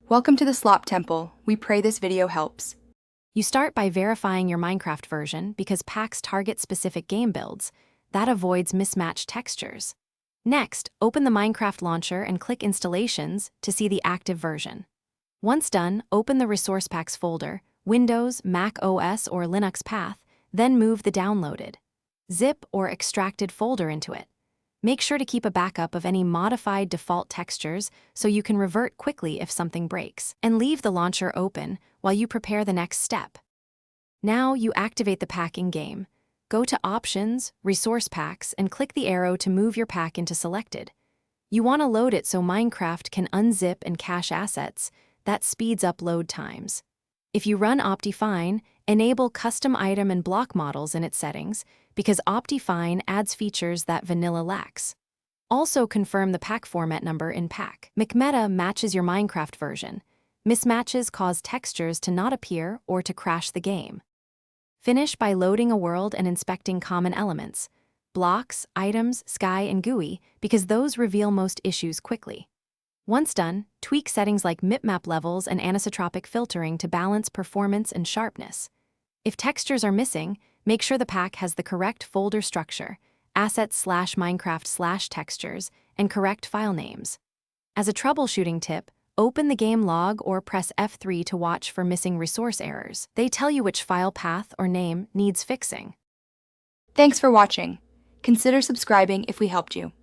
Welcome to the Slop Temple. We pray this video helps. You start by verifying your Minecraft version because packs target specific game builds. That avoids mismatched textures. Next, open the Minecraft launcher and click Installations to see the active version. Once done, open the Resource Packs folder, Windows, Mac OS, or Linux path, then move the downloaded, zip, or extracted folder into it. Make sure to keep a backup of any modified default textures so you can revert quickly if something breaks, and leave the launcher open while you prepare the next step. Now you activate the pack in-game. Go to Options, Resource Packs, and click the arrow to move your pack into Selected. You want to load it so Minecraft can unzip and cache assets. That speeds up load times. If you run Optifine, enable custom item and block models in its settings because Optifine adds features that vanilla lacks. Also confirm the pack format number in pack. McMeta matches your Minecraft version. Mismatches cause textures to not appear or to crash the game. Finish by loading a world and inspecting common elements, blocks, items, sky, and GUI, because those reveal most issues quickly. Once done, tweak settings like mipmap levels and anisotropic filtering to balance performance and sharpness. If textures are missing, make sure the pack has the correct folder structure, assets/Minecraft/textures, and correct file names. As a troubleshooting tip, open the game log or press F3 to watch for missing resource errors. They tell you which file path or name needs fixing. Thanks for watching. Consider subscribing if we helped you.